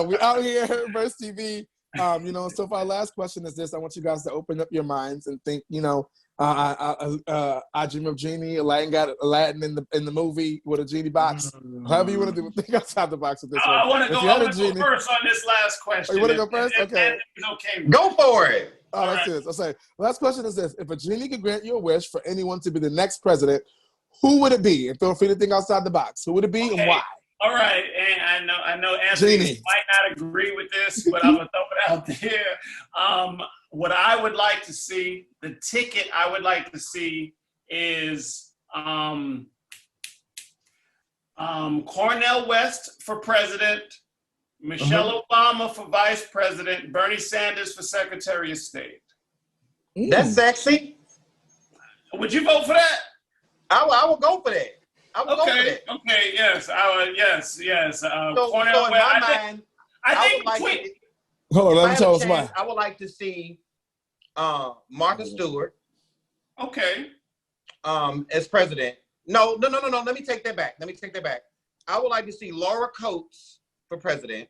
We out here at Verse TV. So for our last question is this: I want you guys to open up your minds and think. I Dream of Genie. Aladdin got Aladdin in the movie with a genie box. However you want to do, think outside the box with this one. I want to go first on this last question. You want to go first? Okay. Go for it. Oh, that's it. I'll say. Last question is this: if a genie could grant you a wish for anyone to be the next president, who would it be? And feel free to think outside the box. Who would it be and why? All right, and I know Anthony might not agree with this, but I'm gonna throw it out there. What I would like to see, the ticket I would like to see is Cornel West for president, Michelle Obama for vice president, Bernie Sanders for Secretary of State. That's sexy. Would you vote for that? I will go for that. Okay, yes. So in my mind, I think hold on, let me tell us why. I would like to see Martha Stewart. Okay. As president. No. Let me take that back. I would like to see Laura Coates for president.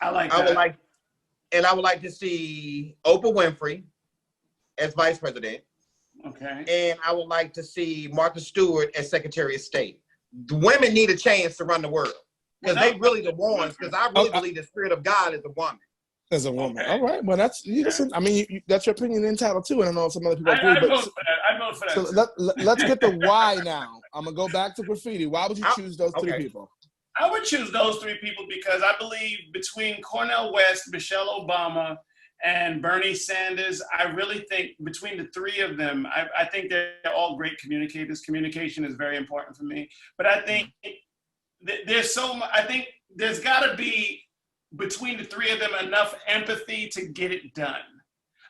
I would like to see Oprah Winfrey as vice president. Okay. And I would like to see Martha Stewart as Secretary of State. The women need a chance to run the world because they really the ones. Because I really believe the spirit of God is a woman. As a woman, all right. Well, that's listen. I mean, that's your opinion entitled too, and I know some other people agree. I vote for that. So let's get the why now. I'm gonna go back to Graffiti. Why would you choose those three people? I would choose those three people because I believe between Cornel West, Michelle Obama, and Bernie Sanders, I really think between the three of them, I think they're all great communicators. Communication is very important for me. But I think there's so much, I think there's got to be between the three of them enough empathy to get it done.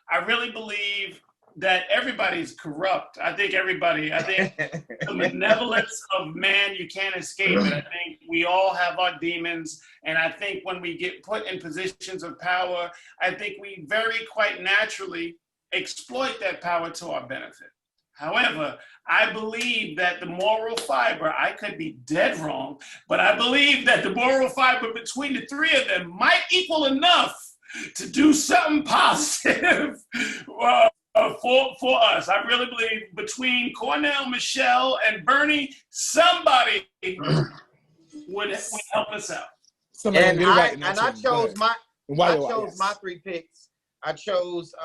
I really believe that everybody's corrupt. I think the malevolence of man, you can't escape it. I think we all have our demons. And I think when we get put in positions of power, I think we very quite naturally exploit that power to our benefit. However, I believe that the moral fiber, I could be dead wrong, but I believe that the moral fiber between the three of them might equal enough to do something positive for us. I really believe between Cornel, Michelle, and Bernie, somebody would help us out. I chose my three picks. I chose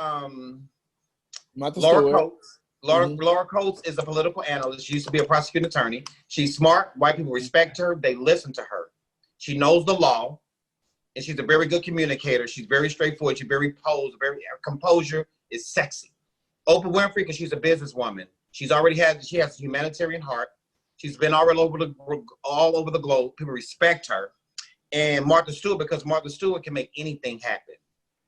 Laura Coates. Laura Coates is a political analyst. She used to be a prosecuting attorney. She's smart. White people respect her. They listen to her. She knows the law, and she's a very good communicator. She's very straightforward. She's very posed. Her composure is sexy. Oprah Winfrey, because she's a businesswoman. She has a humanitarian heart. She's been all over the globe. People respect her. And Martha Stewart, because Martha Stewart can make anything happen.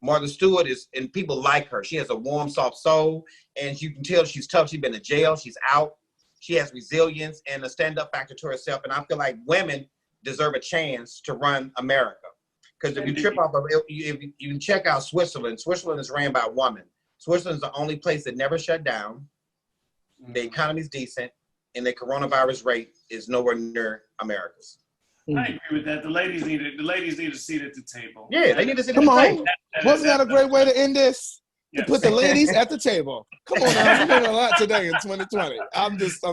Martha Stewart and people like her. She has a warm, soft soul, and you can tell she's tough. She's been to jail. She's out. She has resilience and a stand-up factor to herself. And I feel like women deserve a chance to run America. Because if you if you check out Switzerland is ran by a woman. Switzerland is the only place that never shut down. The economy is decent, and the coronavirus rate is nowhere near America's. I agree with that. The ladies need a seat at the table. Yeah, they need a seat at the table. Wasn't that a great way to end this? To put the ladies at the table. Come on now, we're doing a lot today in 2020. I'm just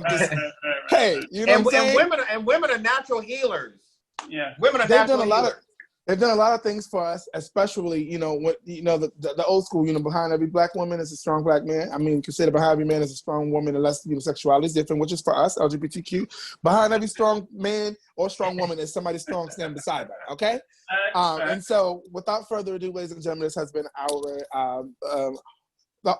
hey, you know what I'm saying? And women are natural healers. Yeah. Women are natural healers. They've done a lot of things for us, especially, the old school, behind every black woman is a strong black man. I mean, consider behind every man is a strong woman, unless, sexuality is different, which is for us, LGBTQ. Behind every strong man or strong woman is somebody strong standing beside them, okay? And so, without further ado, ladies and gentlemen, this has been our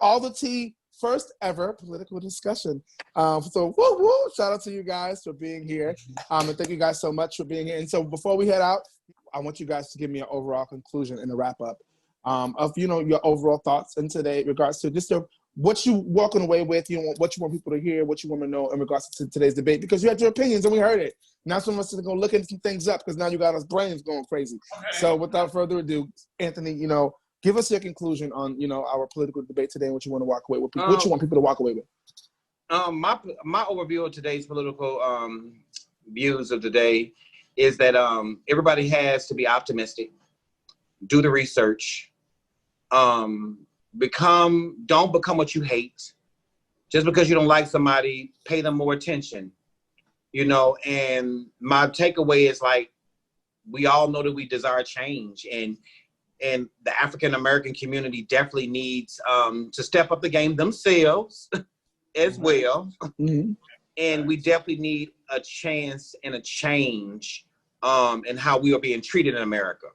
All the Tea first ever political discussion. So, woo, shout out to you guys for being here. And thank you guys so much for being here. And so, before we head out, I want you guys to give me an overall conclusion and a wrap up of your overall thoughts in today in regards to just what you walking away with, what you want people to hear, what you want to know in regards to today's debate, because you had your opinions and we heard it. Now some of us are going to look into some things up because now you got us brains going crazy. Okay. So without further ado, Anthony, give us your conclusion on our political debate today and what you want to walk away with. What you want people to walk away with. My overview of today's political views of today is that everybody has to be optimistic, do the research, don't become what you hate. Just because you don't like somebody, pay them more attention, you know. And my takeaway is, like, we all know that we desire change, and the African American community definitely needs to step up the game themselves as well. Mm-hmm. And we definitely need a chance and a change in how we are being treated in America.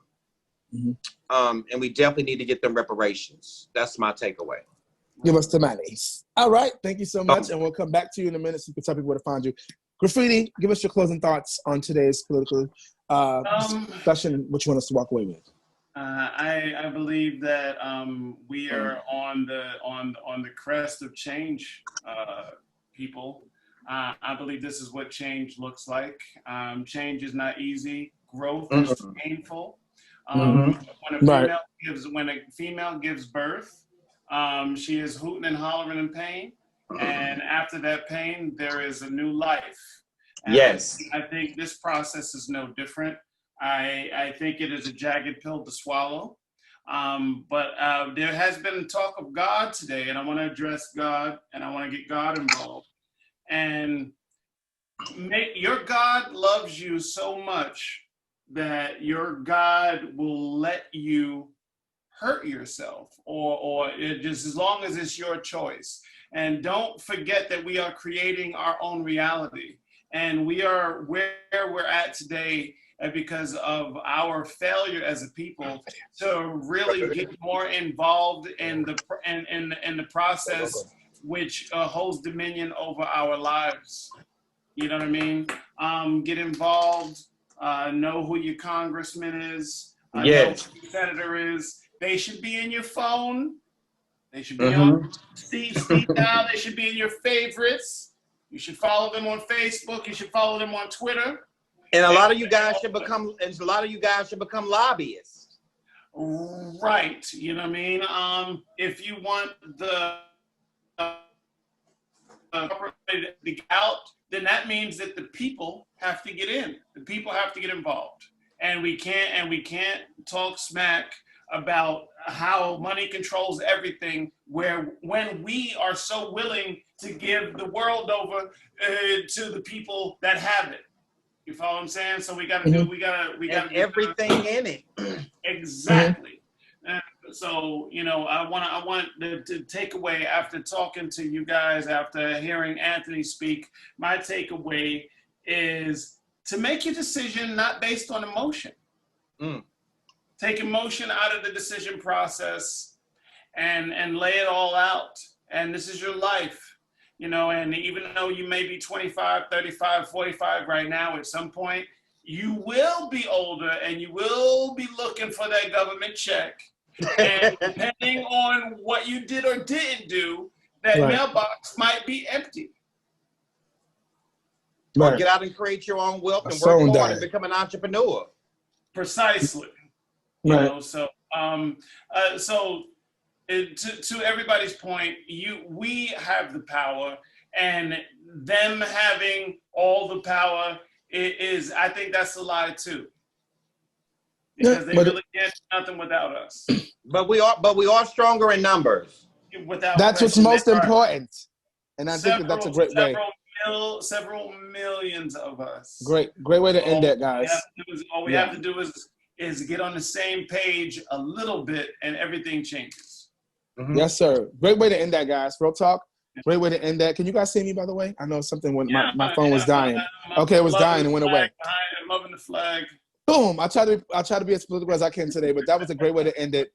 Mm-hmm. And we definitely need to get them reparations. That's my takeaway. Give us the monies. All right. Thank you so much. And we'll come back to you in a minute so you can tell people where to find you. Graffiti, give us your closing thoughts on today's political discussion, what you want us to walk away with. I believe that we are on the crest of change, people. I believe this is what change looks like. Change is not easy. Growth is painful. When a female gives birth, she is hooting and hollering in pain, and after that pain, there is a new life. And yes, I think this process is no different. I think it is a jagged pill to swallow, but there has been talk of God today, and I want to address God, and I want to get God involved. And your God loves you so much that your God will let you hurt yourself, or it just, as long as it's your choice. And don't forget that we are creating our own reality, and we are where we're at today because of our failure as a people to really get more involved in the process, which holds dominion over our lives. You know what I mean? Get involved. Know who your congressman is. Know who your senator is. They should be in your phone. They should be on Steve now. They should be in your favorites. You should follow them on Facebook. You should follow them on Twitter. And a lot of you guys should become lobbyists. Right. You know what I mean? If you want the to get out, then that means that the people have to get in. The people have to get involved. And we can't talk smack about how money controls everything, when we are so willing to give the world over to the people that have it. You follow what I'm saying? So we gotta do everything in it. Exactly. And so, you know, I want the takeaway after talking to you guys, after hearing Anthony speak, my takeaway is to make your decision not based on emotion. Take emotion out of the decision process and lay it all out. And this is your life, you know, and even though you may be 25, 35, 45 right now, at some point, you will be older and you will be looking for that government check. And depending on what you did or didn't do, that mailbox might be empty. Or get out and create your own wealth and work hard and become an entrepreneur. Precisely. You know, so to everybody's point, we have the power, and them having all the power is, I think that's a lie too. Because they really can't do nothing without us. But we are stronger in numbers. That's what's most important. And I think that's a great way. Several millions of us. Great way to end that, guys. All we have to do is get on the same page a little bit, and everything changes. Yes, sir. Great way to end that, guys. Real talk. Great way to end that. Can you guys see me, by the way? I know something when my phone was dying. Okay, it was dying and went away. I'm loving the flag. Boom. I try to be as political as I can today, but that was a great way to end it.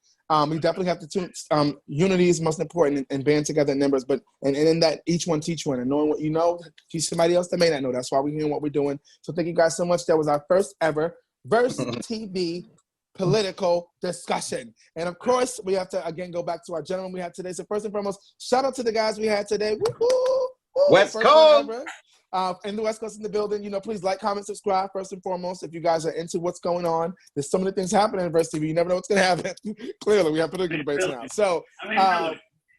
We definitely have to unity is most important, and band together in numbers, but and in that each one teach one, and knowing what you know, teach somebody else that may not know. That's why we're hearing what we're doing. So thank you guys so much. That was our first ever Verse TV political discussion. And of course, we have to again go back to our gentleman we had today. So first and foremost, shout out to the guys we had today. Woo-hoo! West Coast. In the West Coast in the building, you know, please like, comment, subscribe first and foremost if you guys are into what's going on. There's so many things happening in Verse TV. You never know what's going to happen. Clearly, we have political debates now. So,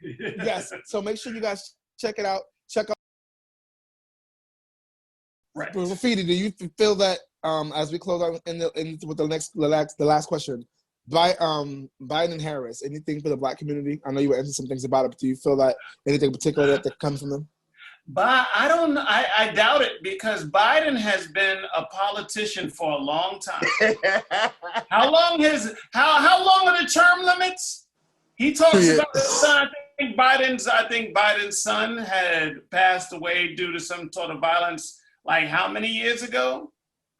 yes. So make sure you guys check it out. Check out. Right. Graffiti, do you feel that as we close out with the last question, Biden and Harris, anything for the Black community? I know you were into some things about it, but do you feel that anything particular that comes from them? But I don't know. I doubt it, because Biden has been a politician for a long time. How long are the term limits? He talks about his son. I think Biden's son had passed away due to some sort of violence, like how many years ago?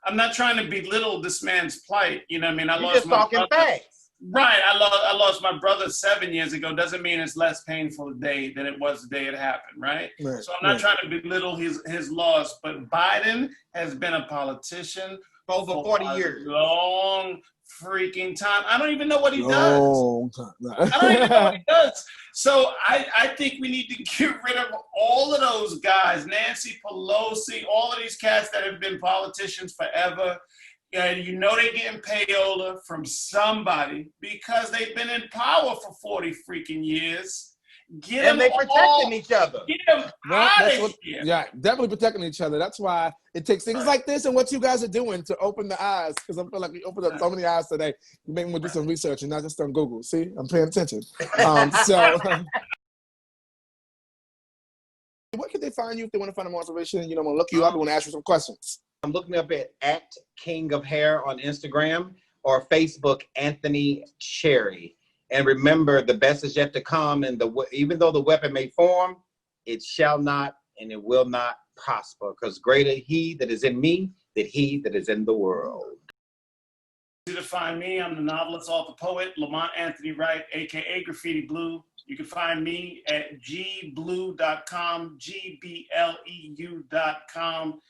I'm not trying to belittle this man's plight. You know what I mean? You're just talking facts. Right. I lost my brother 7 years ago. Doesn't mean it's less painful today than it was the day it happened, right? So I'm not trying to belittle his loss, but Biden has been a politician for over 40 years. Long freaking time. I don't even know what he does. I don't even know what he does. So I think we need to get rid of all of those guys, Nancy Pelosi, all of these cats that have been politicians forever. And you know they're getting payola from somebody because they've been in power for 40 freaking years. And they protecting each other. Get them out of here. Yeah, definitely protecting each other. That's why it takes things like this and what you guys are doing to open the eyes. Because I feel like we opened up so many eyes today. You make me do some research and not just on Google. See, I'm paying attention. Where can they find you if they want to find more information? You know, I'm gonna look you up. I want to ask you some questions. I'm looking up at King of Hair on Instagram or Facebook, Anthony Cherry. And remember, the best is yet to come. And even though the weapon may form, it shall not and it will not prosper. Because greater he that is in me than he that is in the world. To find me, I'm the novelist, author, poet, Lamont Anthony Wright, aka Graffiti Bleu. You can find me at gbleu.com, GBLEU.com.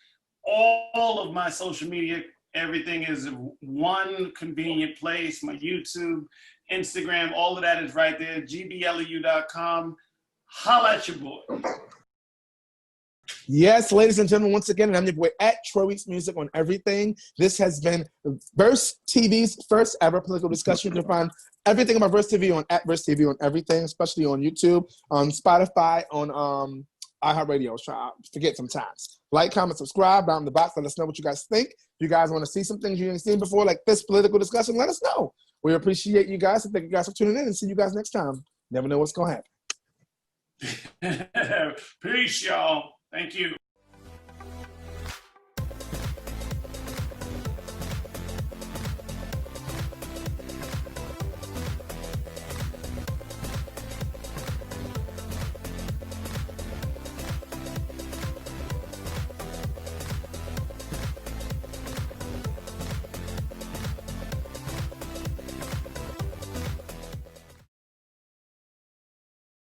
All of my social media, everything is one convenient place. My YouTube, Instagram, all of that is right there. GBLEU.com. Holla at your boy. Yes, ladies and gentlemen, once again, I'm your boy at Troy Weeks Music on everything. This has been Verse TV's first ever political discussion. You can find everything about Verse TV on at Verse TV on everything, especially on YouTube, on Spotify, on iHeartRadio. Forget sometimes. Like, comment, subscribe down in the box. Let us know what you guys think. If you guys want to see some things you haven't seen before, like this political discussion, let us know. We appreciate you guys, and thank you guys for tuning in, and see you guys next time. Never know what's going to happen. Peace, y'all. Thank you.